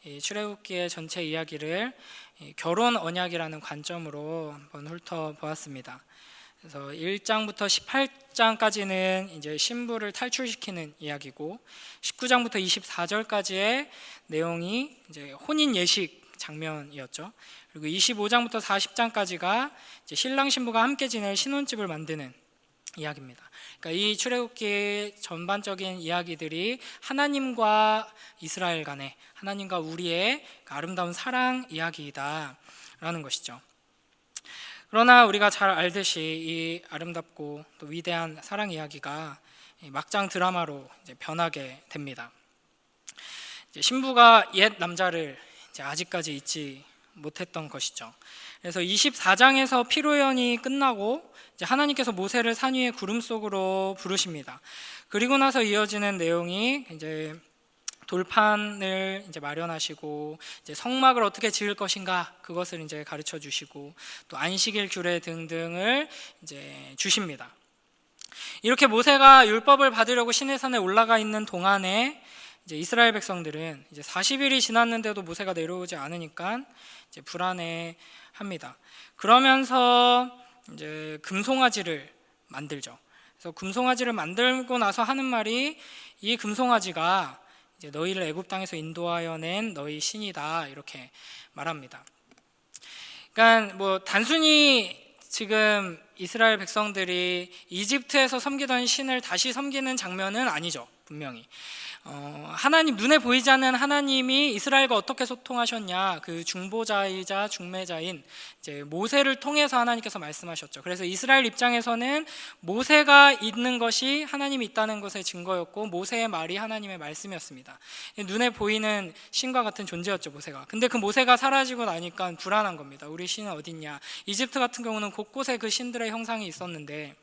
이 출애굽기의 전체 이야기를 결혼 언약이라는 관점으로 한번 훑어보았습니다. 그래서 1장부터 18장까지는 이제 신부를 탈출시키는 이야기고, 19장부터 24절까지의 내용이 이제 혼인 예식 장면이었죠. 그리고 25장부터 40장까지가 이제 신랑 신부가 함께 지낼 신혼집을 만드는 이야기입니다. 그러니까 이 출애굽기의 전반적인 이야기들이 하나님과 이스라엘 간의, 하나님과 우리의 아름다운 사랑 이야기이다라는 것이죠. 그러나 우리가 잘 알듯이 이 아름답고 또 위대한 사랑 이야기가 막장 드라마로 이제 변하게 됩니다. 이제 신부가 옛 남자를 이제 아직까지 잊지 못했던 것이죠. 그래서 24장에서 피로연이 끝나고 이제 하나님께서 모세를 산 위에 구름 속으로 부르십니다. 그리고 나서 이어지는 내용이 이제 돌판을 이제 마련하시고, 이제 성막을 어떻게 지을 것인가 그것을 이제 가르쳐 주시고, 또 안식일 규례 등등을 이제 주십니다. 이렇게 모세가 율법을 받으려고 시내산에 올라가 있는 동안에 이제 이스라엘 백성들은 이제 40일이 지났는데도 모세가 내려오지 않으니까 이제 불안해합니다. 그러면서 이제 금송아지를 만들죠. 그래서 금송아지를 만들고 나서 하는 말이, 이 금송아지가 이제 너희를 애굽 땅에서 인도하여 낸 너희 신이다, 이렇게 말합니다. 그러니까 뭐 단순히 지금 이스라엘 백성들이 이집트에서 섬기던 신을 다시 섬기는 장면은 아니죠, 분명히. 하나님, 눈에 보이지 않는 하나님이 이스라엘과 어떻게 소통하셨냐, 그 중보자이자 중매자인 이제 모세를 통해서 하나님께서 말씀하셨죠. 그래서 이스라엘 입장에서는 모세가 있는 것이 하나님이 있다는 것의 증거였고, 모세의 말이 하나님의 말씀이었습니다. 눈에 보이는 신과 같은 존재였죠, 모세가. 근데 그 모세가 사라지고 나니까 불안한 겁니다. 우리 신은 어딨냐. 이집트 같은 경우는 곳곳에 그 신들의 형상이 있었는데,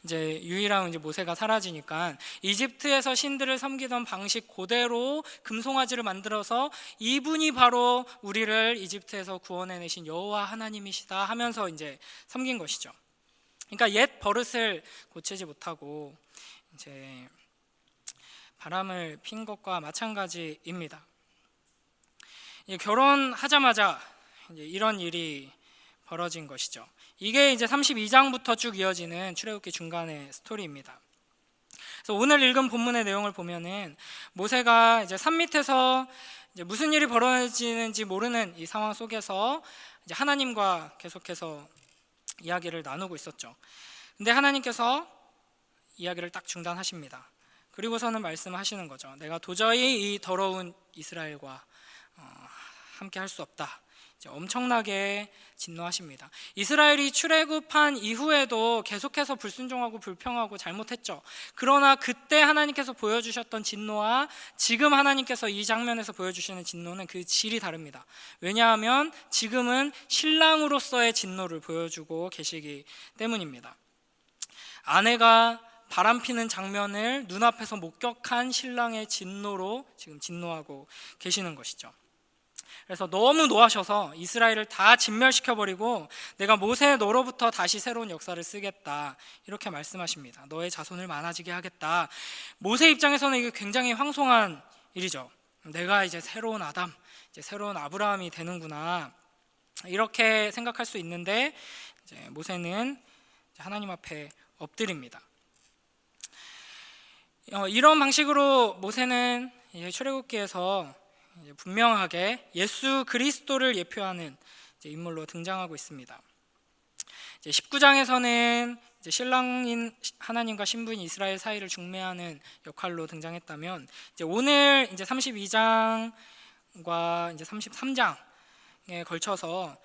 이제 유일한 이제 모세가 사라지니까 이집트에서 신들을 섬기던 방식 그대로 금송아지를 만들어서, 이분이 바로 우리를 이집트에서 구원해내신 여호와 하나님이시다 하면서 이제 섬긴 것이죠. 그러니까 옛 버릇을 고치지 못하고 이제 바람을 핀 것과 마찬가지입니다. 결혼하자마자 이제 이런 일이 벌어진 것이죠. 이게 이제 32장부터 쭉 이어지는 출애굽기 중간의 스토리입니다. 그래서 오늘 읽은 본문의 내용을 보면은 모세가 이제 산 밑에서 이제 무슨 일이 벌어지는지 모르는 이 상황 속에서 이제 하나님과 계속해서 이야기를 나누고 있었죠. 근데 하나님께서 이야기를 딱 중단하십니다. 그리고서는 말씀하시는 거죠. 내가 도저히 이 더러운 이스라엘과 함께 할 수 없다. 엄청나게 진노하십니다. 이스라엘이 출애굽한 이후에도 계속해서 불순종하고 불평하고 잘못했죠. 그러나 그때 하나님께서 보여주셨던 진노와 지금 하나님께서 이 장면에서 보여주시는 진노는 그 질이 다릅니다. 왜냐하면 지금은 신랑으로서의 진노를 보여주고 계시기 때문입니다. 아내가 바람피는 장면을 눈앞에서 목격한 신랑의 진노로 지금 진노하고 계시는 것이죠. 그래서 너무 노하셔서 이스라엘을 다 진멸시켜버리고 내가 모세 너로부터 다시 새로운 역사를 쓰겠다, 이렇게 말씀하십니다. 너의 자손을 많아지게 하겠다. 모세 입장에서는 이게 굉장히 황송한 일이죠. 내가 이제 새로운 아담, 이제 새로운 아브라함이 되는구나, 이렇게 생각할 수 있는데, 이제 모세는 하나님 앞에 엎드립니다. 이런 방식으로 모세는 출애굽기에서 분명하게 예수 그리스도를 예표하는 인물로 등장하고 있습니다. 19장에서는 신랑인 하나님과 신부인 이스라엘 사이를 중매하는 역할로 등장했다면, 오늘 32장과 33장에 걸쳐서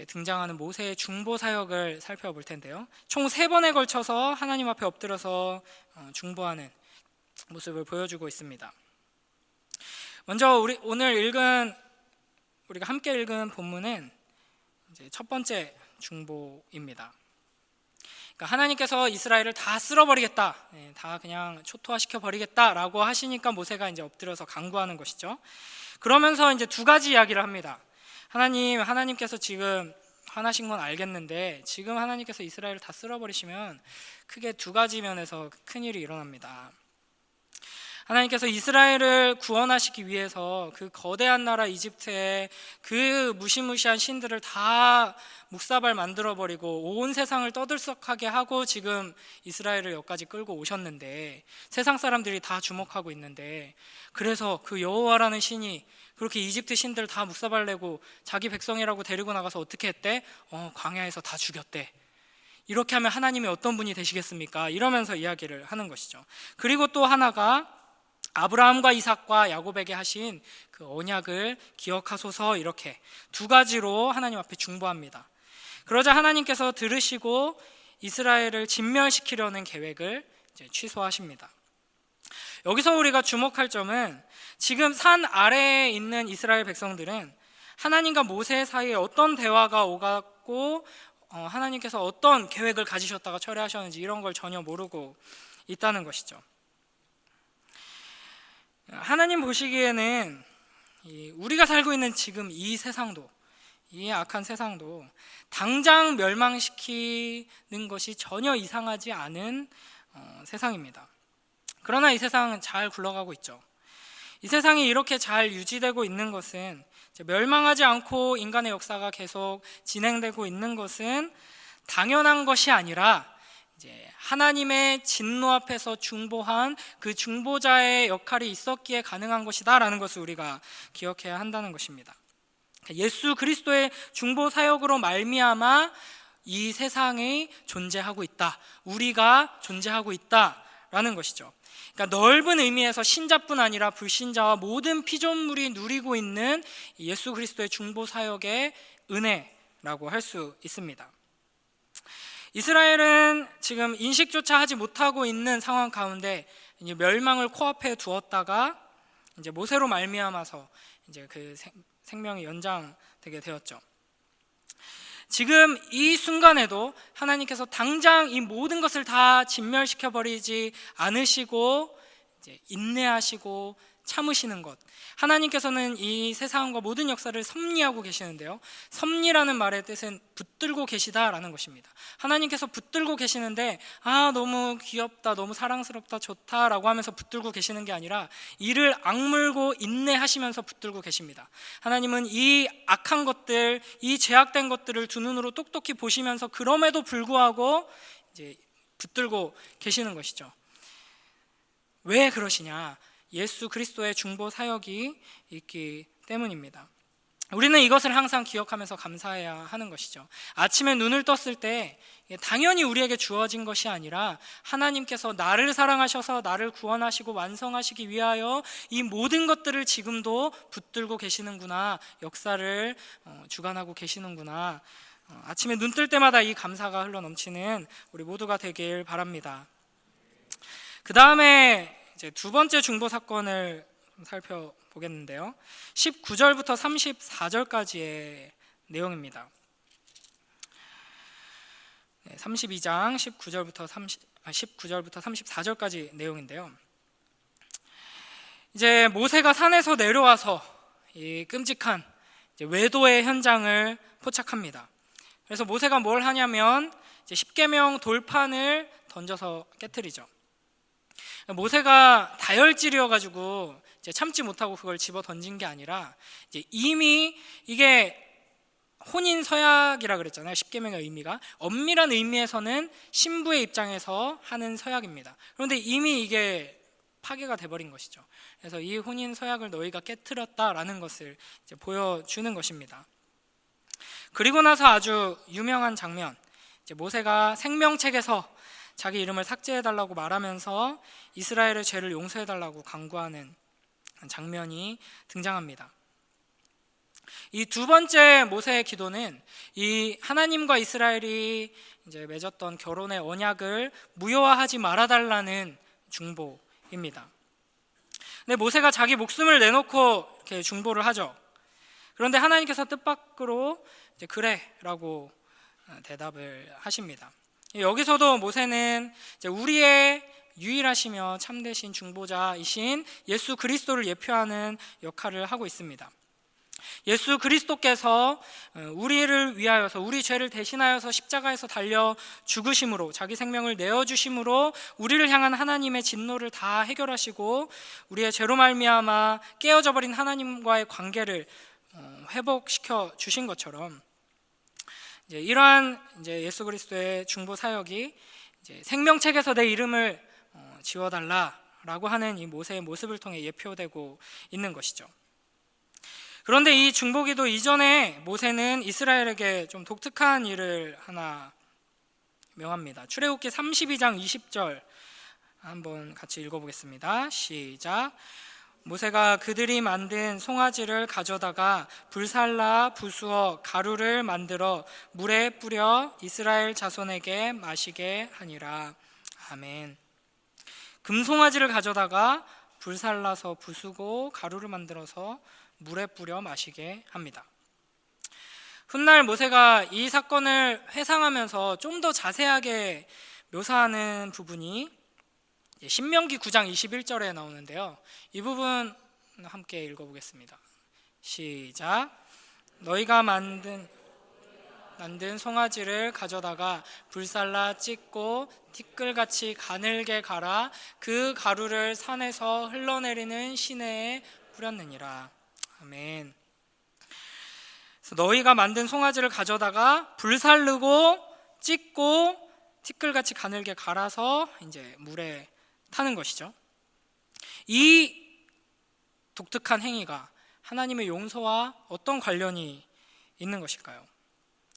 등장하는 모세의 중보 사역을 살펴볼 텐데요. 총 3번에 걸쳐서 하나님 앞에 엎드려서 중보하는 모습을 보여주고 있습니다. 먼저 우리가 함께 읽은 본문은 이제 첫 번째 중보입니다. 그러니까 하나님께서 이스라엘을 다 쓸어버리겠다, 다 그냥 초토화시켜 버리겠다라고 하시니까 모세가 이제 엎드려서 간구하는 것이죠. 그러면서 이제 2가지 이야기를 합니다. 하나님께서 지금 화나신 건 알겠는데, 지금 하나님께서 이스라엘을 다 쓸어버리시면 크게 2가지 면에서 큰 일이 일어납니다. 하나님께서 이스라엘을 구원하시기 위해서 그 거대한 나라 이집트에 그 무시무시한 신들을 다 묵사발 만들어버리고 온 세상을 떠들썩하게 하고 지금 이스라엘을 여기까지 끌고 오셨는데, 세상 사람들이 다 주목하고 있는데, 그래서 그 여호와라는 신이 그렇게 이집트 신들 다 묵사발 내고 자기 백성이라고 데리고 나가서 어떻게 했대? 광야에서 다 죽였대. 이렇게 하면 하나님이 어떤 분이 되시겠습니까? 이러면서 이야기를 하는 것이죠. 그리고 또 하나가 아브라함과 이삭과 야곱에게 하신 그 언약을 기억하소서, 이렇게 두 가지로 하나님 앞에 중보합니다. 그러자 하나님께서 들으시고 이스라엘을 진멸시키려는 계획을 이제 취소하십니다. 여기서 우리가 주목할 점은 지금 산 아래에 있는 이스라엘 백성들은 하나님과 모세 사이에 어떤 대화가 오갔고 하나님께서 어떤 계획을 가지셨다가 철회하셨는지 이런 걸 전혀 모르고 있다는 것이죠. 하나님 보시기에는 우리가 살고 있는 지금 이 세상도, 이 악한 세상도 당장 멸망시키는 것이 전혀 이상하지 않은 세상입니다. 그러나 이 세상은 잘 굴러가고 있죠. 이 세상이 이렇게 잘 유지되고 있는 것은, 멸망하지 않고 인간의 역사가 계속 진행되고 있는 것은 당연한 것이 아니라 이제 하나님의 진노 앞에서 중보한 그 중보자의 역할이 있었기에 가능한 것이다라는 것을 우리가 기억해야 한다는 것입니다. 예수 그리스도의 중보 사역으로 말미암아 이 세상이 존재하고 있다, 우리가 존재하고 있다라는 것이죠. 그러니까 넓은 의미에서 신자뿐 아니라 불신자와 모든 피조물이 누리고 있는 예수 그리스도의 중보 사역의 은혜라고 할 수 있습니다. 이스라엘은 지금 인식조차 하지 못하고 있는 상황 가운데 이제 멸망을 코앞에 두었다가 이제 모세로 말미암아서 이제 그 생명이 연장되게 되었죠. 지금 이 순간에도 하나님께서 당장 이 모든 것을 다 진멸시켜 버리지 않으시고 이제 인내하시고 참으시는 것, 하나님께서는 이 세상과 모든 역사를 섭리하고 계시는데요, 섭리라는 말의 뜻은 붙들고 계시다라는 것입니다. 하나님께서 붙들고 계시는데 너무 귀엽다, 너무 사랑스럽다, 좋다라고 하면서 붙들고 계시는 게 아니라 이를 악물고 인내하시면서 붙들고 계십니다. 하나님은 이 악한 것들, 이 죄악된 것들을 두 눈으로 똑똑히 보시면서 그럼에도 불구하고 이제 붙들고 계시는 것이죠. 왜 그러시냐? 예수 그리스도의 중보 사역이 있기 때문입니다. 우리는 이것을 항상 기억하면서 감사해야 하는 것이죠. 아침에 눈을 떴을 때 당연히 우리에게 주어진 것이 아니라 하나님께서 나를 사랑하셔서 나를 구원하시고 완성하시기 위하여 이 모든 것들을 지금도 붙들고 계시는구나, 역사를 주관하고 계시는구나, 아침에 눈 뜰 때마다 이 감사가 흘러넘치는 우리 모두가 되길 바랍니다. 그 다음에 이제 두 번째 중보 사건을 살펴보겠는데요, 19절부터 34절까지의 내용입니다. 32장 19절부터 34절까지 내용인데요, 이제 모세가 산에서 내려와서 이 끔찍한 외도의 현장을 포착합니다. 그래서 모세가 뭘 하냐면 이제 십계명 돌판을 던져서 깨트리죠. 모세가 다혈질이어가지고 이제 참지 못하고 그걸 집어 던진 게 아니라 이제 이미 이게 혼인 서약이라 그랬잖아요. 십계명의 의미가 엄밀한 의미에서는 신부의 입장에서 하는 서약입니다. 그런데 이미 이게 파괴가 돼버린 것이죠. 그래서 이 혼인 서약을 너희가 깨트렸다라는 것을 이제 보여주는 것입니다. 그리고 나서 아주 유명한 장면, 이제 모세가 생명책에서 자기 이름을 삭제해달라고 말하면서 이스라엘의 죄를 용서해달라고 간구하는 장면이 등장합니다. 이 두 번째 모세의 기도는 이 하나님과 이스라엘이 이제 맺었던 결혼의 언약을 무효화하지 말아달라는 중보입니다. 근데 모세가 자기 목숨을 내놓고 이렇게 중보를 하죠. 그런데 하나님께서 뜻밖으로 이제 그래라고 대답을 하십니다. 여기서도 모세는 이제 우리의 유일하시며 참되신 중보자이신 예수 그리스도를 예표하는 역할을 하고 있습니다. 예수 그리스도께서 우리를 위하여서 우리 죄를 대신하여서 십자가에서 달려 죽으심으로, 자기 생명을 내어주심으로 우리를 향한 하나님의 진노를 다 해결하시고 우리의 죄로 말미암아 깨어져 버린 하나님과의 관계를 회복시켜 주신 것처럼, 이제 이러한 이제 예수 그리스도의 중보 사역이 이제 생명책에서 내 이름을 지워달라라고 하는 이 모세의 모습을 통해 예표되고 있는 것이죠. 그런데 이 중보기도 이전에 모세는 이스라엘에게 좀 독특한 일을 하나 명합니다. 출애굽기 32장 20절 한번 같이 읽어보겠습니다. 시작. 모세가 그들이 만든 송아지를 가져다가 불살라 부수어 가루를 만들어 물에 뿌려 이스라엘 자손에게 마시게 하니라. 아멘. 금송아지를 가져다가 불살라서 부수고 가루를 만들어서 물에 뿌려 마시게 합니다. 훗날 모세가 이 사건을 회상하면서 좀 더 자세하게 묘사하는 부분이 신명기 9장 21절에 나오는데요. 이 부분 함께 읽어보겠습니다. 시작. 너희가 만든 송아지를 가져다가 불살라 찢고 티끌같이 가늘게 갈아 그 가루를 산에서 흘러내리는 시내에 뿌렸느니라. 아멘. 그래서 너희가 만든 송아지를 가져다가 불살르고 찢고 티끌같이 가늘게 갈아서 이제 물에 타는 것이죠. 이 독특한 행위가 하나님의 용서와 어떤 관련이 있는 것일까요?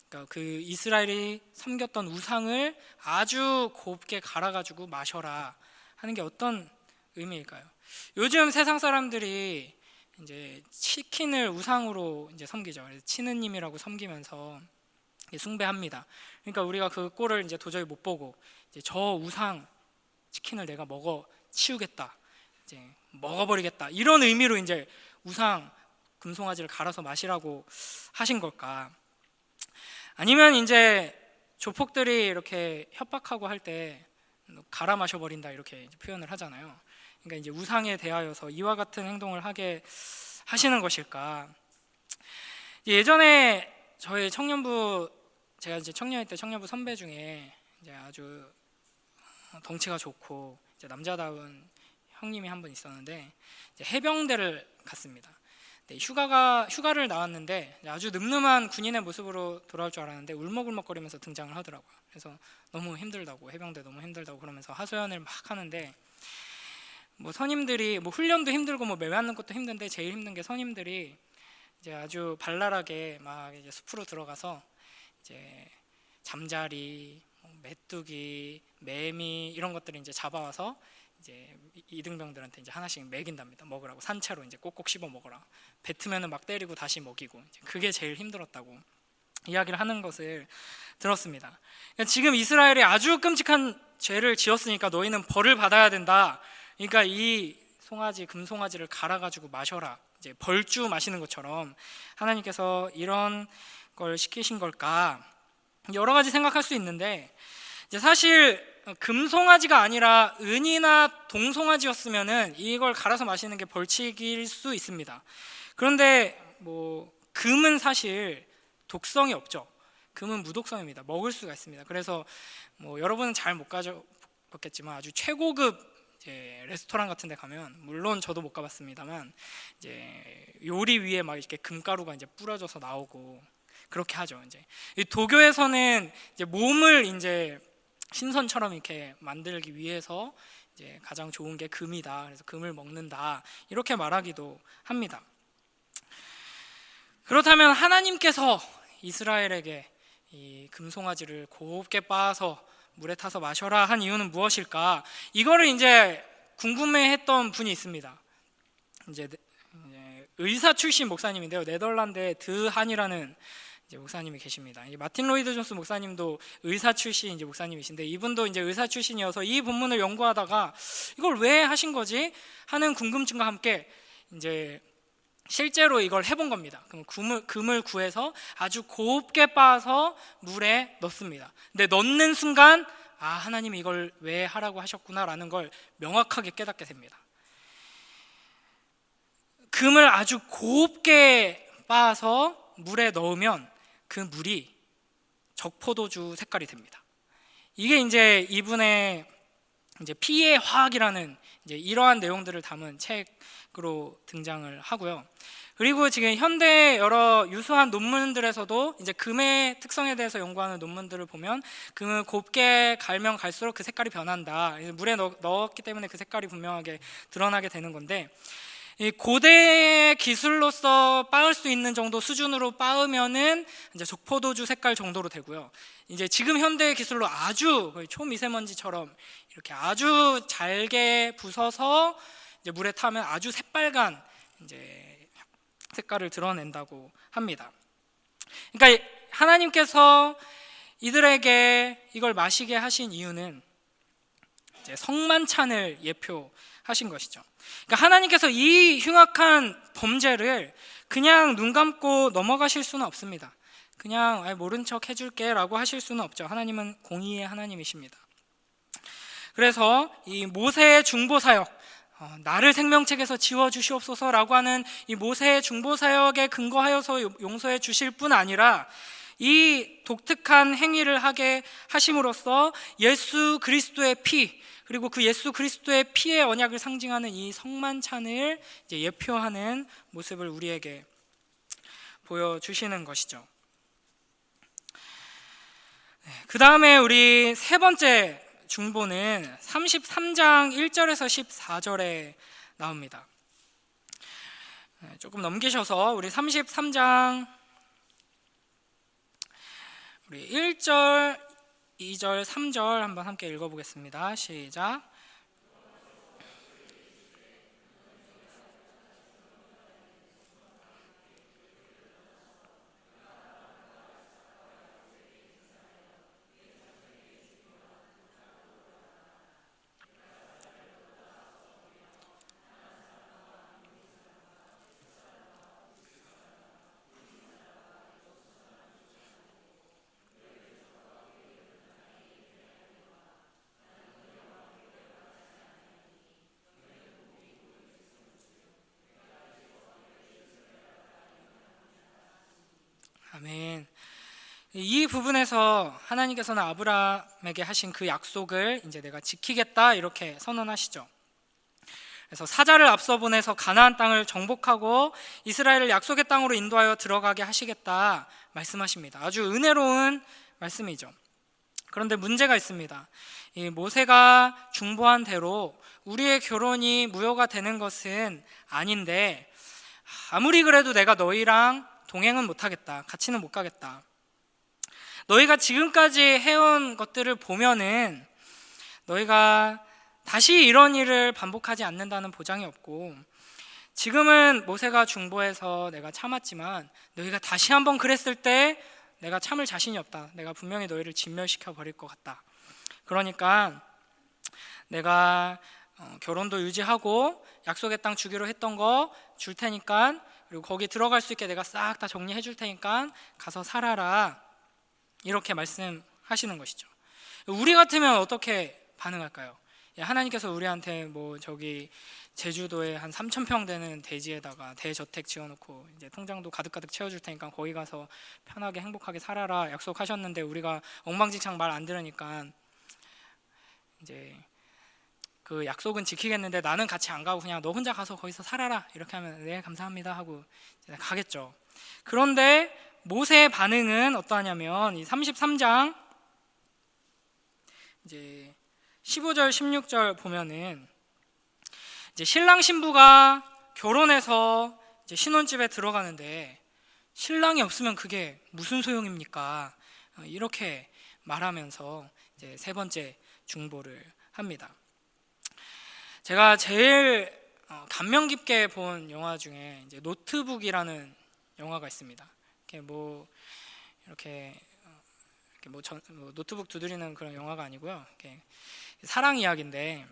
그러니까 그 이스라엘이 섬겼던 우상을 아주 곱게 갈아가지고 마셔라 하는 게 어떤 의미일까요? 요즘 세상 사람들이 이제 치킨을 우상으로 이제 섬기죠. 그래서 치느님이라고 섬기면서 숭배합니다. 그러니까 우리가 그 꼴을 이제 도저히 못 보고 이제 저 우상 치킨을 내가 먹어 치우겠다, 이제 먹어버리겠다, 이런 의미로 이제 우상 금송아지를 갈아서 마시라고 하신 걸까? 아니면 이제 조폭들이 이렇게 협박하고 할 때 갈아 마셔버린다 이렇게 표현을 하잖아요. 그러니까 이제 우상에 대하여서 이와 같은 행동을 하게 하시는 것일까? 예전에 저희 청년부, 제가 이제 청년일 때 청년부 선배 중에 이제 아주 덩치가 좋고 이제 남자다운 형님이 한 분 있었는데, 이제 해병대를 갔습니다. 휴가를 나왔는데 아주 늠름한 군인의 모습으로 돌아올 줄 알았는데 울먹울먹거리면서 등장을 하더라고요. 그래서 너무 힘들다고, 해병대 너무 힘들다고 그러면서 하소연을 막 하는데, 뭐 선임들이 뭐 훈련도 힘들고 뭐 매 맞는 것도 힘든데 제일 힘든 게 선임들이 이제 아주 발랄하게 막 이제 숲으로 들어가서 이제 잠자리, 메뚜기, 매미 이런 것들을 이제 잡아와서 이제 이등병들한테 이제 하나씩 먹인답니다. 먹으라고, 산채로 이제 꼭꼭 씹어 먹어라. 뱉으면은 막 때리고 다시 먹이고, 그게 제일 힘들었다고 이야기를 하는 것을 들었습니다. 그러니까 지금 이스라엘이 아주 끔찍한 죄를 지었으니까 너희는 벌을 받아야 된다. 그러니까 이 송아지, 금송아지를 갈아가지고 마셔라, 이제 벌주 마시는 것처럼 하나님께서 이런 걸 시키신 걸까? 여러 가지 생각할 수 있는데, 이제 사실 금송아지가 아니라 은이나 동송아지였으면은 이걸 갈아서 마시는 게 벌칙일 수 있습니다. 그런데 뭐 금은 사실 독성이 없죠. 금은 무독성입니다. 먹을 수가 있습니다. 그래서 뭐 여러분은 잘 못 가봤겠지만 아주 최고급 이제 레스토랑 같은 데 가면, 물론 저도 못 가봤습니다만 이제 요리 위에 막 이렇게 금가루가 이제 뿌려져서 나오고 그렇게 하죠. 이제 도교에서는 이제 몸을 이제 신선처럼 이렇게 만들기 위해서 이제 가장 좋은 게 금이다, 그래서 금을 먹는다, 이렇게 말하기도 합니다. 그렇다면 하나님께서 이스라엘에게 이 금송아지를 곱게 빻아서 물에 타서 마셔라 한 이유는 무엇일까? 이거를 이제 궁금해했던 분이 있습니다. 이제 의사 출신 목사님인데요, 네덜란드의 드한이라는 이제 목사님이 계십니다. 마틴 로이드 존스 목사님도 의사 출신 이제 목사님이신데, 이분도 이제 의사 출신이어서 이 본문을 연구하다가 이걸 왜 하신 거지 하는 궁금증과 함께 이제 실제로 이걸 해본 겁니다. 그럼 금을 구해서 아주 곱게 빻아서 물에 넣습니다. 근데 넣는 순간 하나님이 이걸 왜 하라고 하셨구나라는 걸 명확하게 깨닫게 됩니다. 금을 아주 곱게 빻아서 물에 넣으면 그 물이 적포도주 색깔이 됩니다. 이게 이제 이분의 이제 피의 화학이라는 이제 이러한 내용들을 담은 책으로 등장을 하고요. 그리고 지금 현대 여러 유수한 논문들에서도 이제 금의 특성에 대해서 연구하는 논문들을 보면 금은 곱게 갈면 갈수록 그 색깔이 변한다. 물에 넣었기 때문에 그 색깔이 분명하게 드러나게 되는 건데, 이 고대 기술로서 빻을 수 있는 정도 수준으로 빻으면은 이제 적포도주 색깔 정도로 되고요. 이제 지금 현대 기술로 아주 거의 초미세먼지처럼 이렇게 아주 잘게 부숴서 이제 물에 타면 아주 새빨간 이제 색깔을 드러낸다고 합니다. 그러니까 하나님께서 이들에게 이걸 마시게 하신 이유는 이제 성만찬을 예표하신 것이죠. 그러니까 하나님께서 이 흉악한 범죄를 그냥 눈 감고 넘어가실 수는 없습니다. 그냥 모른 척 해줄게 라고 하실 수는 없죠. 하나님은 공의의 하나님이십니다. 그래서 이 모세의 중보사역, 나를 생명책에서 지워주시옵소서라고 하는 이 모세의 중보사역에 근거하여서 용서해 주실 뿐 아니라 이 독특한 행위를 하게 하심으로써 예수 그리스도의 피, 그리고 그 예수 그리스도의 피의 언약을 상징하는 이 성만찬을 이제 예표하는 모습을 우리에게 보여주시는 것이죠. 그 다음에 우리 세 번째 중보는 33장 1절에서 14절에 나옵니다. 조금 넘기셔서 우리 33장 우리 1절, 2절, 3절 한번 함께 읽어보겠습니다. 시작. 아멘. 이 부분에서 하나님께서는 아브라함에게 하신 그 약속을 이제 내가 지키겠다 이렇게 선언하시죠. 그래서 사자를 앞서 보내서 가나안 땅을 정복하고 이스라엘을 약속의 땅으로 인도하여 들어가게 하시겠다 말씀하십니다. 아주 은혜로운 말씀이죠. 그런데 문제가 있습니다. 이 모세가 중보한 대로 우리의 결혼이 무효가 되는 것은 아닌데, 아무리 그래도 내가 너희랑 동행은 못하겠다, 같이는 못 가겠다. 너희가 지금까지 해온 것들을 보면은 너희가 다시 이런 일을 반복하지 않는다는 보장이 없고, 지금은 모세가 중보해서 내가 참았지만 너희가 다시 한번 그랬을 때 내가 참을 자신이 없다. 내가 분명히 너희를 진멸시켜 버릴 것 같다. 그러니까 내가 결혼도 유지하고 약속의 땅 주기로 했던 거 줄 테니까, 그리고 거기 들어갈 수 있게 내가 싹 다 정리해 줄 테니까 가서 살아라, 이렇게 말씀하시는 것이죠. 우리 같으면 어떻게 반응할까요? 하나님께서 우리한테 뭐 저기 제주도에 한 3,000평 되는 대지에다가 대저택 지어놓고 이제 통장도 가득가득 채워줄 테니까 거기 가서 편하게 행복하게 살아라 약속하셨는데, 우리가 엉망진창 말 안 들으니까 이제 그 약속은 지키겠는데 나는 같이 안 가고 그냥 너 혼자 가서 거기서 살아라 이렇게 하면 네 감사합니다 하고 이제 가겠죠. 그런데 모세의 반응은 어떠하냐면 이 33장 이제 15절 16절 보면은 이제 신랑 신부가 결혼해서 이제 신혼집에 들어가는데 신랑이 없으면 그게 무슨 소용입니까? 이렇게 말하면서 이제 세 번째 중보를 합니다. 제가 제일 감명 깊게 본 영화 중에 이제 노트북이라는 영화가 있습니다. 이렇게 뭐 노트북 두드리는 그런 영화가 아니고요. 이렇게 사랑 이야기인데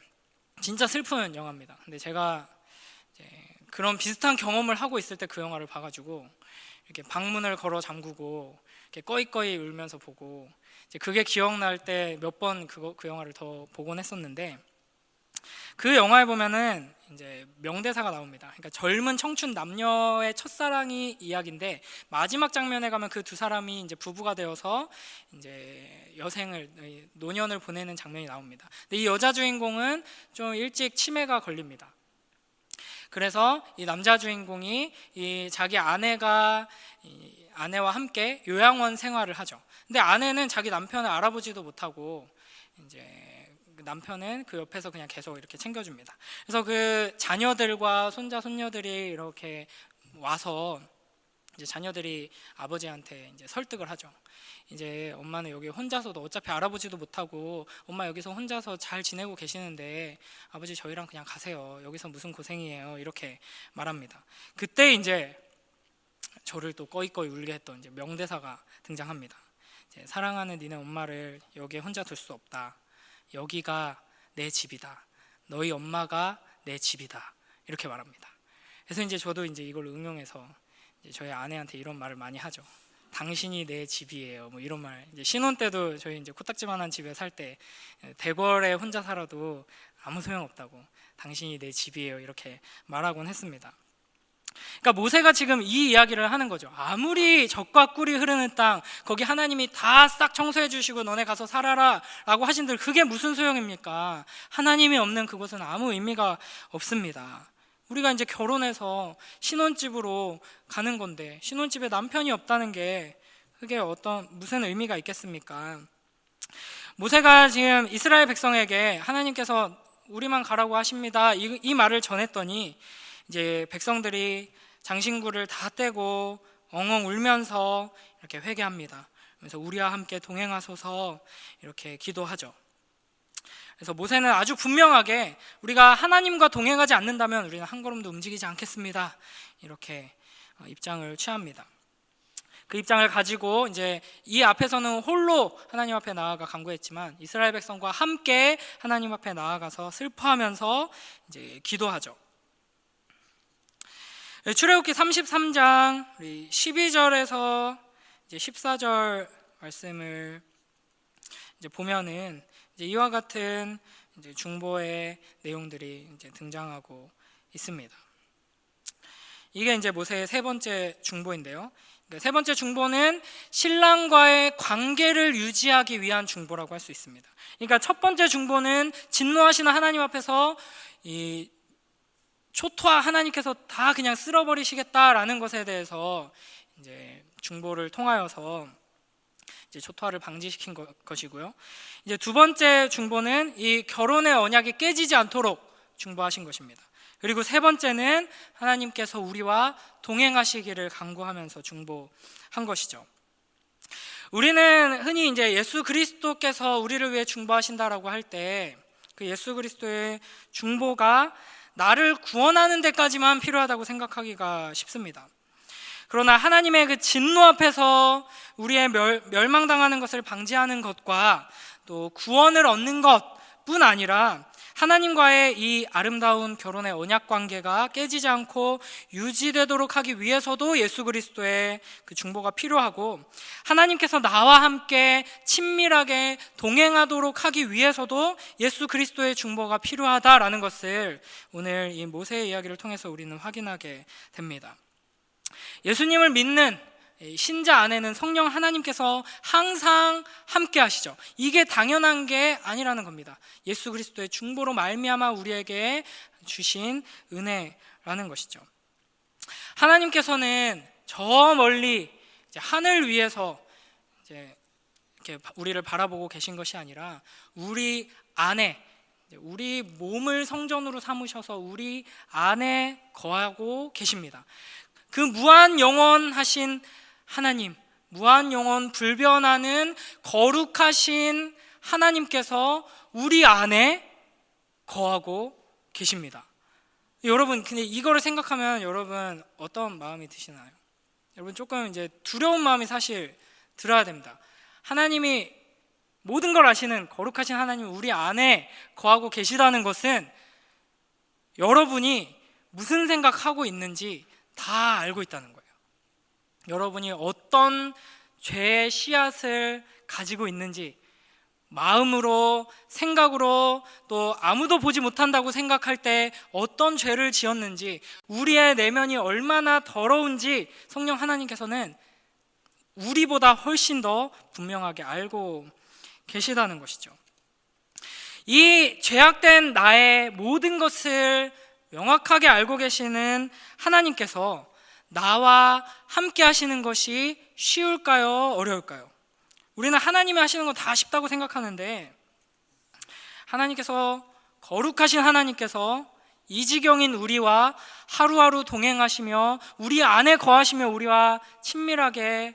진짜 슬픈 영화입니다. 근데 제가 이제 그런 비슷한 경험을 하고 있을 때 그 영화를 봐가지고 이렇게 방문을 걸어 잠그고 이렇게 꺼이꺼이 울면서 보고, 이제 그게 기억날 때 몇 번 그 영화를 더 보곤 했었는데, 그 영화에 보면은 이제 명대사가 나옵니다. 그러니까 젊은 청춘 남녀의 첫사랑이 이야기인데 마지막 장면에 가면 그 두 사람이 이제 부부가 되어서 이제 노년을 보내는 장면이 나옵니다. 근데 이 여자 주인공은 좀 일찍 치매가 걸립니다. 그래서 이 남자 주인공이 이 자기 아내와 함께 요양원 생활을 하죠. 근데 아내는 자기 남편을 알아보지도 못하고 이제 남편은 그 옆에서 그냥 계속 이렇게 챙겨줍니다. 그래서 그 자녀들과 손자 손녀들이 이렇게 와서 이제 자녀들이 아버지한테 이제 설득을 하죠. 이제 엄마는 여기 혼자서도 어차피 알아보지도 못하고 엄마 여기서 혼자서 잘 지내고 계시는데 아버지 저희랑 그냥 가세요. 여기서 무슨 고생이에요. 이렇게 말합니다. 그때 이제 저를 또 꺼이꺼이 울게 했던 이제 명대사가 등장합니다. 이제 사랑하는 니네 엄마를 여기에 혼자 둘 수 없다. 여기가 내 집이다. 너희 엄마가 내 집이다. 이렇게 말합니다. 그래서 이제 저도 이제 이걸 응용해서 이제 저희 아내한테 이런 말을 많이 하죠. 당신이 내 집이에요. 뭐 이런 말. 이제 신혼 때도 저희 이제 코딱지만한 집에 살 때 대궐에 혼자 살아도 아무 소용 없다고. 당신이 내 집이에요. 이렇게 말하곤 했습니다. 그러니까 모세가 지금 이 이야기를 하는 거죠. 아무리 젖과 꿀이 흐르는 땅, 거기 하나님이 다 싹 청소해 주시고 너네 가서 살아라 라고 하신들 그게 무슨 소용입니까? 하나님이 없는 그곳은 아무 의미가 없습니다. 우리가 이제 결혼해서 신혼집으로 가는 건데 신혼집에 남편이 없다는 게 그게 무슨 의미가 있겠습니까? 모세가 지금 이스라엘 백성에게 하나님께서 우리만 가라고 하십니다 이 말을 전했더니 이제 백성들이 장신구를 다 떼고 엉엉 울면서 이렇게 회개합니다. 그래서 우리와 함께 동행하소서 이렇게 기도하죠. 그래서 모세는 아주 분명하게 우리가 하나님과 동행하지 않는다면 우리는 한 걸음도 움직이지 않겠습니다. 이렇게 입장을 취합니다. 그 입장을 가지고 이제 이 앞에서는 홀로 하나님 앞에 나아가 간구했지만 이스라엘 백성과 함께 하나님 앞에 나아가서 슬퍼하면서 이제 기도하죠. 출애굽기 33장 12절에서 이제 14절 말씀을 이제 보면은 이제 이와 같은 이제 중보의 내용들이 이제 등장하고 있습니다. 이게 이제 모세의 세 번째 중보인데요. 그러니까 세 번째 중보는 신랑과의 관계를 유지하기 위한 중보라고 할 수 있습니다. 그러니까 첫 번째 중보는 진노하시는 하나님 앞에서 이 초토화 하나님께서 다 그냥 쓸어버리시겠다라는 것에 대해서 이제 중보를 통하여서 이제 초토화를 방지시킨 것이고요. 이제 두 번째 중보는 이 결혼의 언약이 깨지지 않도록 중보하신 것입니다. 그리고 세 번째는 하나님께서 우리와 동행하시기를 간구하면서 중보한 것이죠. 우리는 흔히 이제 예수 그리스도께서 우리를 위해 중보하신다라고 할 때 그 예수 그리스도의 중보가 나를 구원하는 데까지만 필요하다고 생각하기가 쉽습니다. 그러나 하나님의 그 진노 앞에서 우리의 멸망당하는 것을 방지하는 것과 또 구원을 얻는 것뿐 아니라 하나님과의 이 아름다운 결혼의 언약 관계가 깨지지 않고 유지되도록 하기 위해서도 예수 그리스도의 그 중보가 필요하고 하나님께서 나와 함께 친밀하게 동행하도록 하기 위해서도 예수 그리스도의 중보가 필요하다라는 것을 오늘 이 모세의 이야기를 통해서 우리는 확인하게 됩니다. 예수님을 믿는 신자 안에는 성령 하나님께서 항상 함께 하시죠. 이게 당연한 게 아니라는 겁니다. 예수 그리스도의 중보로 말미암아 우리에게 주신 은혜라는 것이죠. 하나님께서는 저 멀리 이제 하늘 위에서 이제 이렇게 우리를 바라보고 계신 것이 아니라 우리 안에 우리 몸을 성전으로 삼으셔서 우리 안에 거하고 계십니다. 그 무한 영원하신 하나님, 무한 영원 불변하는 거룩하신 하나님께서 우리 안에 거하고 계십니다. 여러분, 근데 이거를 생각하면 여러분 어떤 마음이 드시나요? 여러분 조금 이제 두려운 마음이 사실 들어야 됩니다. 하나님이 모든 걸 아시는 거룩하신 하나님이 우리 안에 거하고 계시다는 것은 여러분이 무슨 생각하고 있는지 다 알고 있다는 거예요. 여러분이 어떤 죄의 씨앗을 가지고 있는지 마음으로, 생각으로, 또 아무도 보지 못한다고 생각할 때 어떤 죄를 지었는지, 우리의 내면이 얼마나 더러운지 성령 하나님께서는 우리보다 훨씬 더 분명하게 알고 계시다는 것이죠. 이 죄악된 나의 모든 것을 명확하게 알고 계시는 하나님께서 나와 함께 하시는 것이 쉬울까요? 어려울까요? 우리는 하나님이 하시는 건 다 쉽다고 생각하는데, 하나님께서, 거룩하신 하나님께서 이 지경인 우리와 하루하루 동행하시며 우리 안에 거하시며 우리와 친밀하게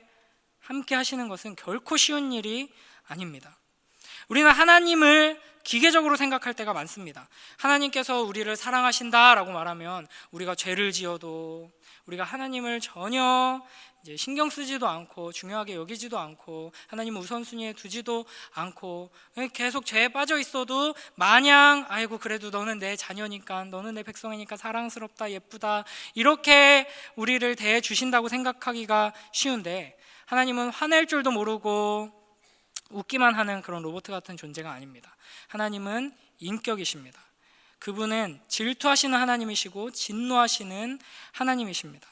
함께 하시는 것은 결코 쉬운 일이 아닙니다. 우리는 하나님을 기계적으로 생각할 때가 많습니다. 하나님께서 우리를 사랑하신다라고 말하면 우리가 죄를 지어도, 우리가 하나님을 전혀 이제 신경 쓰지도 않고 중요하게 여기지도 않고 하나님 우선순위에 두지도 않고 계속 죄에 빠져 있어도 마냥 아이고 그래도 너는 내 자녀니까, 너는 내 백성이니까 사랑스럽다, 예쁘다, 이렇게 우리를 대해 주신다고 생각하기가 쉬운데, 하나님은 화낼 줄도 모르고 웃기만 하는 그런 로봇 같은 존재가 아닙니다. 하나님은 인격이십니다. 그분은 질투하시는 하나님이시고 진노하시는 하나님이십니다.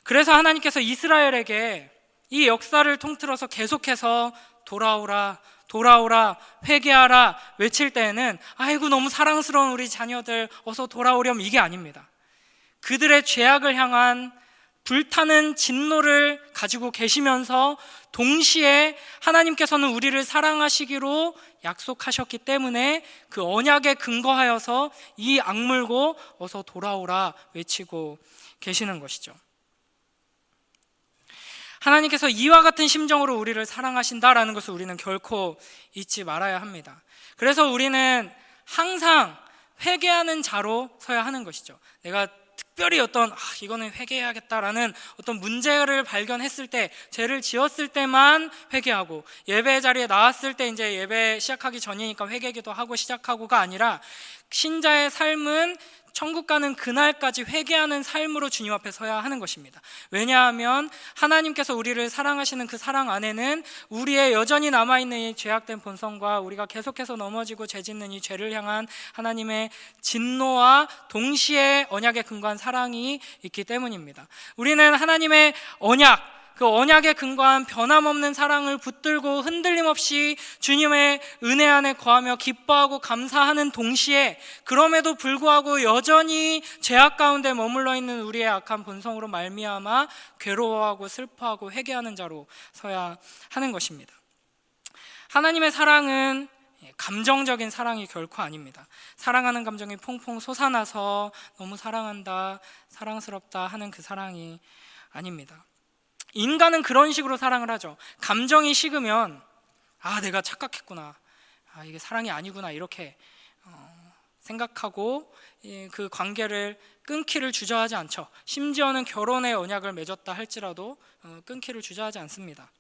그래서 하나님께서 이스라엘에게 이 역사를 통틀어서 계속해서 돌아오라, 돌아오라, 회개하라 외칠 때에는 아이고 너무 사랑스러운 우리 자녀들 어서 돌아오렴, 이게 아닙니다. 그들의 죄악을 향한 불타는 진노를 가지고 계시면서 동시에 하나님께서는 우리를 사랑하시기로 약속하셨기 때문에 그 언약에 근거하여서 이 악물고 어서 돌아오라 외치고 계시는 것이죠. 하나님께서 이와 같은 심정으로 우리를 사랑하신다라는 것을 우리는 결코 잊지 말아야 합니다. 그래서 우리는 항상 회개하는 자로 서야 하는 것이죠. 내가 특별히 어떤 이거는 회개해야겠다라는 어떤 문제를 발견했을 때, 죄를 지었을 때만 회개하고, 예배 자리에 나왔을 때 이제 예배 시작하기 전이니까 회개기도 하고 시작하고가 아니라, 신자의 삶은 천국 가는 그날까지 회개하는 삶으로 주님 앞에 서야 하는 것입니다. 왜냐하면 하나님께서 우리를 사랑하시는 그 사랑 안에는 우리의 여전히 남아있는 이 죄악된 본성과 우리가 계속해서 넘어지고 죄짓는 이 죄를 향한 하나님의 진노와 동시에 언약에 근거한 사랑이 있기 때문입니다. 우리는 하나님의 언약, 그 언약에 근거한 변함없는 사랑을 붙들고 흔들림 없이 주님의 은혜 안에 거하며 기뻐하고 감사하는 동시에, 그럼에도 불구하고 여전히 죄악 가운데 머물러 있는 우리의 악한 본성으로 말미암아 괴로워하고 슬퍼하고 회개하는 자로 서야 하는 것입니다. 하나님의 사랑은 감정적인 사랑이 결코 아닙니다. 사랑하는 감정이 퐁퐁 솟아나서 너무 사랑한다, 사랑스럽다 하는 그 사랑이 아닙니다. 인간은 그런 식으로 사랑을 하죠. 감정이 식으면 내가 착각했구나, 이게 사랑이 아니구나, 이렇게 생각하고 그 관계를 끊기를 주저하지 않죠. 심지어는 결혼의 언약을 맺었다 할지라도 끊기를 주저하지 않습니다.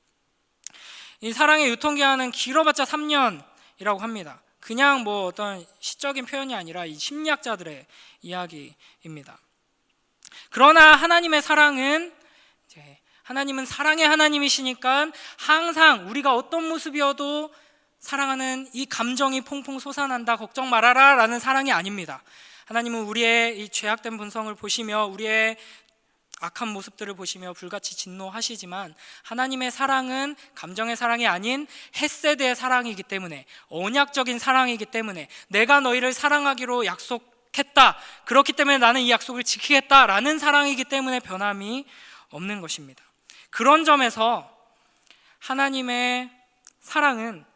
이 사랑의 유통기한은 길어봤자 3년이라고 합니다. 그냥 뭐 어떤 시적인 표현이 아니라 이 심리학자들의 이야기입니다. 그러나 하나님의 사랑은 하나님은 사랑의 하나님이시니까 항상 우리가 어떤 모습이어도 사랑하는 이 감정이 퐁퐁 솟아난다, 걱정 말아라 라는 사랑이 아닙니다. 하나님은 우리의 이 죄악된 본성을 보시며 우리의 악한 모습들을 보시며 불같이 진노하시지만, 하나님의 사랑은 감정의 사랑이 아닌 헤세드의 사랑이기 때문에, 언약적인 사랑이기 때문에, 내가 너희를 사랑하기로 약속했다, 그렇기 때문에 나는 이 약속을 지키겠다라는 사랑이기 때문에 변함이 없는 것입니다. 그런 점에서 하나님의 사랑은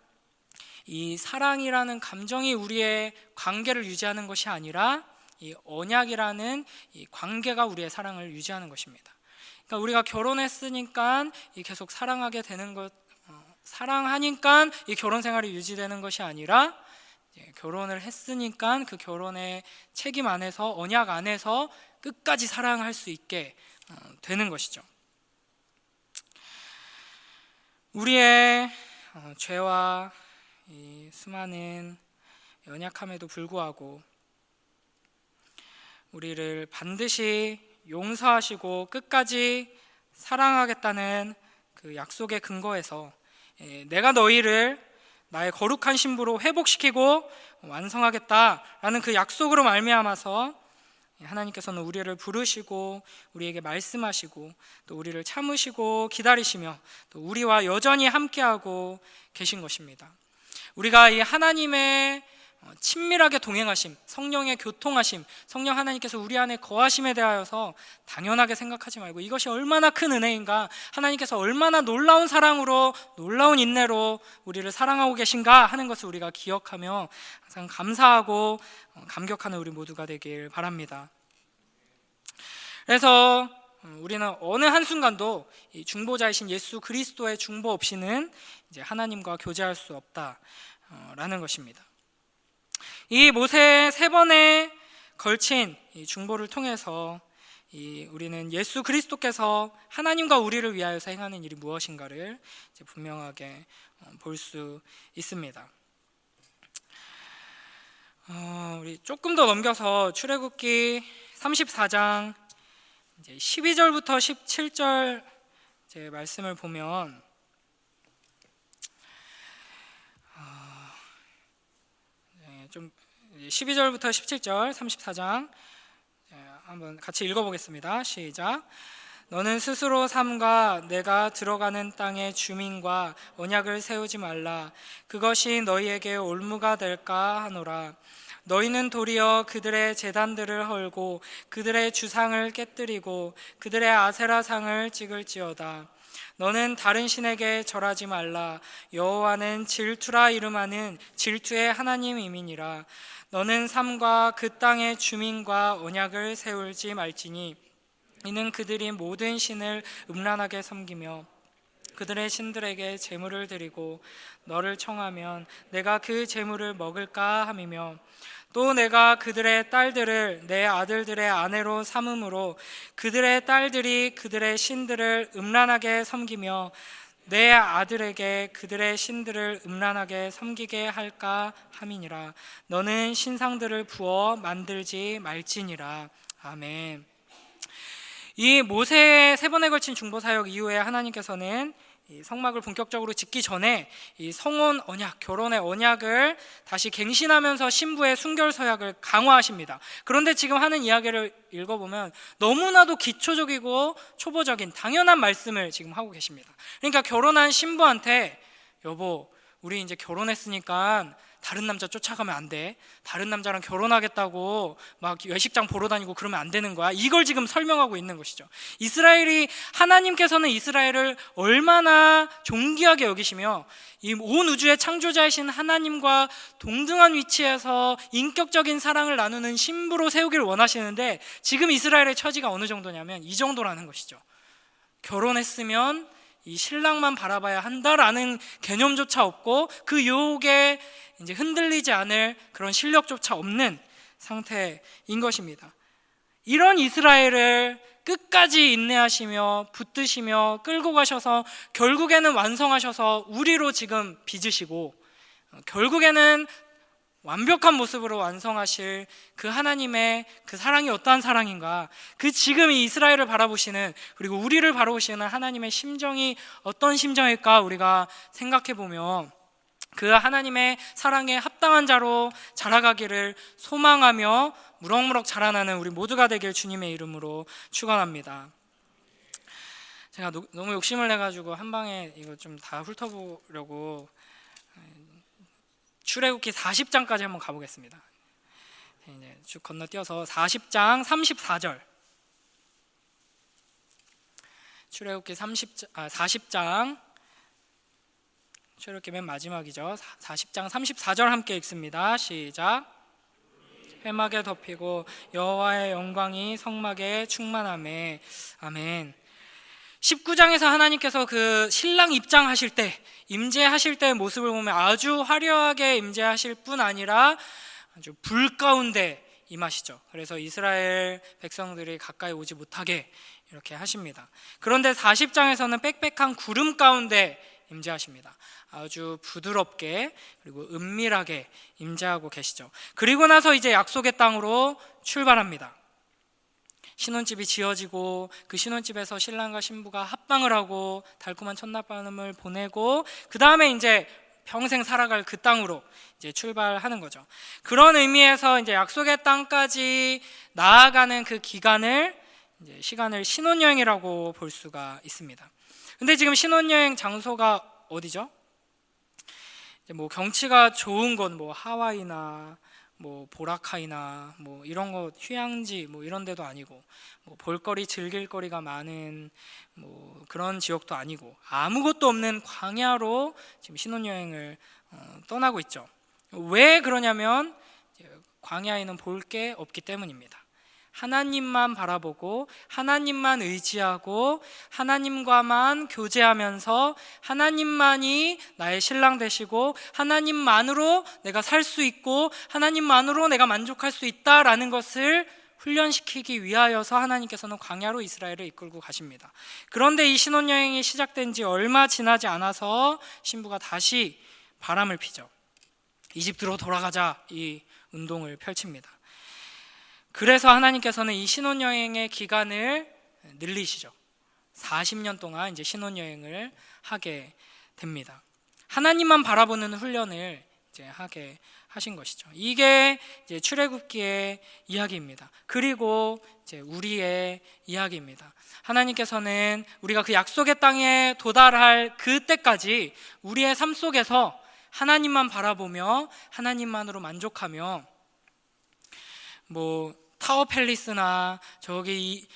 이 사랑이라는 감정이 우리의 관계를 유지하는 것이 아니라 이 언약이라는 이 관계가 우리의 사랑을 유지하는 것입니다. 그러니까 우리가 결혼했으니까 계속 사랑하게 되는 것, 사랑하니까 이 결혼 생활이 유지되는 것이 아니라, 결혼을 했으니까 그 결혼의 책임 안에서, 언약 안에서 끝까지 사랑할 수 있게 되는 것이죠. 우리의 죄와 이 수많은 연약함에도 불구하고 우리를 반드시 용서하시고 끝까지 사랑하겠다는 그 약속의 근거에서, 내가 너희를 나의 거룩한 신부로 회복시키고 완성하겠다라는 그 약속으로 말미암아서 하나님께서는 우리를 부르시고 우리에게 말씀하시고 또 우리를 참으시고 기다리시며 또 우리와 여전히 함께하고 계신 것입니다. 우리가 이 하나님의 친밀하게 동행하심, 성령의 교통하심, 성령 하나님께서 우리 안에 거하심에 대하여서 당연하게 생각하지 말고 이것이 얼마나 큰 은혜인가, 하나님께서 얼마나 놀라운 사랑으로 놀라운 인내로 우리를 사랑하고 계신가 하는 것을 우리가 기억하며 항상 감사하고 감격하는 우리 모두가 되길 바랍니다. 그래서 우리는 어느 한순간도 이 중보자이신 예수 그리스도의 중보 없이는 이제 하나님과 교제할 수 없다라는 것입니다. 이 모세 3번에 걸친 이 중보를 통해서 우리는 예수 그리스도께서 하나님과 우리를 위하여서 행하는 일이 무엇인가를 이제 분명하게 볼 수 있습니다. 우리 조금 더 넘겨서 출애굽기 34장 이제 12절부터 17절 이제 말씀을 보면 12절부터 17절 34장 한번 같이 읽어보겠습니다. 시작. 너는 스스로 삼가 내가 들어가는 땅의 주민과 언약을 세우지 말라. 그것이 너희에게 올무가 될까 하노라. 너희는 도리어 그들의 제단들을 헐고 그들의 주상을 깨뜨리고 그들의 아세라상을 찍을지어다. 너는 다른 신에게 절하지 말라. 여호와는 질투라 이름하는 질투의 하나님이니라. 너는 삼가 그 땅의 주민과 언약을 세울지 말지니 이는 그들이 모든 신을 음란하게 섬기며 그들의 신들에게 제물을 드리고 너를 청하면 내가 그 제물을 먹을까 함이며 또 내가 그들의 딸들을 내 아들들의 아내로 삼음으로 그들의 딸들이 그들의 신들을 음란하게 섬기며 내 아들에게 그들의 신들을 음란하게 섬기게 할까 함이니라. 너는 신상들을 부어 만들지 말지니라. 아멘. 이 모세의 3번에 걸친 중보 사역 이후에 하나님께서는 이 성막을 본격적으로 짓기 전에 이 성혼 언약, 결혼의 언약을 다시 갱신하면서 신부의 순결 서약을 강화하십니다. 그런데 지금 하는 이야기를 읽어보면 너무나도 기초적이고 초보적인 당연한 말씀을 지금 하고 계십니다. 그러니까 결혼한 신부한테 여보, 우리 이제 결혼했으니까 다른 남자 쫓아가면 안 돼. 다른 남자랑 결혼하겠다고 막 외식장 보러 다니고 그러면 안 되는 거야. 이걸 지금 설명하고 있는 것이죠. 하나님께서는 이스라엘을 얼마나 존귀하게 여기시며 이 온 우주의 창조자이신 하나님과 동등한 위치에서 인격적인 사랑을 나누는 신부로 세우기를 원하시는데 지금 이스라엘의 처지가 어느 정도냐면 이 정도라는 것이죠. 결혼했으면 이 신랑만 바라봐야 한다라는 개념조차 없고 그 유혹에 이제 흔들리지 않을 그런 실력조차 없는 상태인 것입니다. 이런 이스라엘을 끝까지 인내하시며 붙드시며 끌고 가셔서 결국에는 완성하셔서 우리로 지금 빚으시고 결국에는 완벽한 모습으로 완성하실 그 하나님의 그 사랑이 어떠한 사랑인가, 그 지금 이 이스라엘을 바라보시는 그리고 우리를 바라보시는 하나님의 심정이 어떤 심정일까 우리가 생각해보며 그 하나님의 사랑에 합당한 자로 자라가기를 소망하며 무럭무럭 자라나는 우리 모두가 되길 주님의 이름으로 축원합니다. 제가 너무 욕심을 내가지고 한 방에 이거 좀 다 훑어보려고 출애굽기 40장까지 한번 가보겠습니다. 이제 쭉 건너뛰어서 40장 34절. 출애굽기 40장 출애굽기 맨 마지막이죠. 40장 34절 함께 읽습니다. 시작. 회막에 덮이고 여호와의 영광이 성막에 충만하매. 아멘. 19장에서 하나님께서 그 신랑 입장하실 때, 임재하실 때의 모습을 보면 아주 화려하게 임재하실 뿐 아니라 아주 불 가운데 임하시죠. 그래서 이스라엘 백성들이 가까이 오지 못하게 이렇게 하십니다. 그런데 40장에서는 빽빽한 구름 가운데 임재하십니다. 아주 부드럽게 그리고 은밀하게 임재하고 계시죠. 그리고 나서 이제 약속의 땅으로 출발합니다. 신혼집이 지어지고 그 신혼집에서 신랑과 신부가 합방을 하고 달콤한 첫날밤을 보내고 그 다음에 이제 평생 살아갈 그 땅으로 이제 출발하는 거죠. 그런 의미에서 이제 약속의 땅까지 나아가는 그 기간을 이제 시간을 신혼여행이라고 볼 수가 있습니다. 근데 지금 신혼여행 장소가 어디죠? 이제 뭐 경치가 좋은 곳, 뭐 하와이나 뭐 보라카이나 뭐 이런 거 휴양지 뭐 이런 데도 아니고, 뭐 볼거리 즐길 거리가 많은 뭐 그런 지역도 아니고, 아무것도 없는 광야로 지금 신혼여행을 떠나고 있죠. 왜 그러냐면 광야에는 볼 게 없기 때문입니다. 하나님만 바라보고 하나님만 의지하고 하나님과만 교제하면서 하나님만이 나의 신랑 되시고 하나님만으로 내가 살 수 있고 하나님만으로 내가 만족할 수 있다라는 것을 훈련시키기 위하여서 하나님께서는 광야로 이스라엘을 이끌고 가십니다. 그런데 이 신혼여행이 시작된 지 얼마 지나지 않아서 신부가 다시 바람을 피죠. 이집트로 돌아가자, 이 운동을 펼칩니다. 그래서 하나님께서는 이 신혼여행의 기간을 늘리시죠. 40년 동안 이제 신혼여행을 하게 됩니다. 하나님만 바라보는 훈련을 이제 하게 하신 것이죠. 이게 이제 출애굽기의 이야기입니다. 그리고 이제 우리의 이야기입니다. 하나님께서는 우리가 그 약속의 땅에 도달할 그때까지 우리의 삶 속에서 하나님만 바라보며 하나님만으로 만족하며, 뭐 타워 팰리스나 저기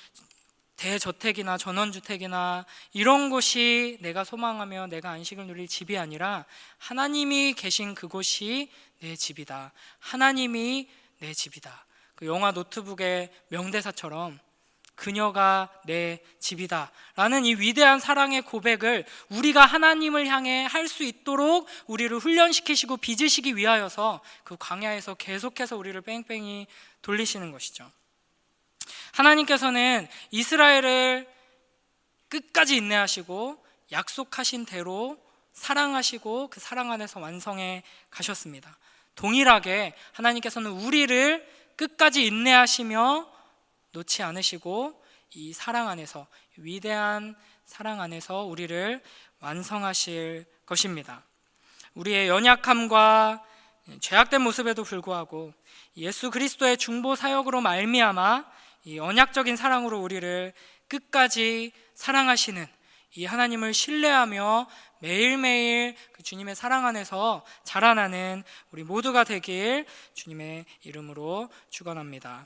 대저택이나 전원주택이나 이런 곳이 내가 소망하며 내가 안식을 누릴 집이 아니라 하나님이 계신 그곳이 내 집이다. 하나님이 내 집이다. 그 영화 노트북의 명대사처럼 그녀가 내 집이다 라는 이 위대한 사랑의 고백을 우리가 하나님을 향해 할 수 있도록 우리를 훈련시키시고 빚으시기 위하여서 그 광야에서 계속해서 우리를 뺑뺑이 돌리시는 것이죠. 하나님께서는 이스라엘을 끝까지 인내하시고 약속하신 대로 사랑하시고 그 사랑 안에서 완성해 가셨습니다. 동일하게 하나님께서는 우리를 끝까지 인내하시며 놓지 않으시고 이 사랑 안에서, 위대한 사랑 안에서 우리를 완성하실 것입니다. 우리의 연약함과 죄악된 모습에도 불구하고 예수 그리스도의 중보 사역으로 말미암아 이 언약적인 사랑으로 우리를 끝까지 사랑하시는 이 하나님을 신뢰하며 매일매일 그 주님의 사랑 안에서 자라나는 우리 모두가 되길 주님의 이름으로 축원합니다.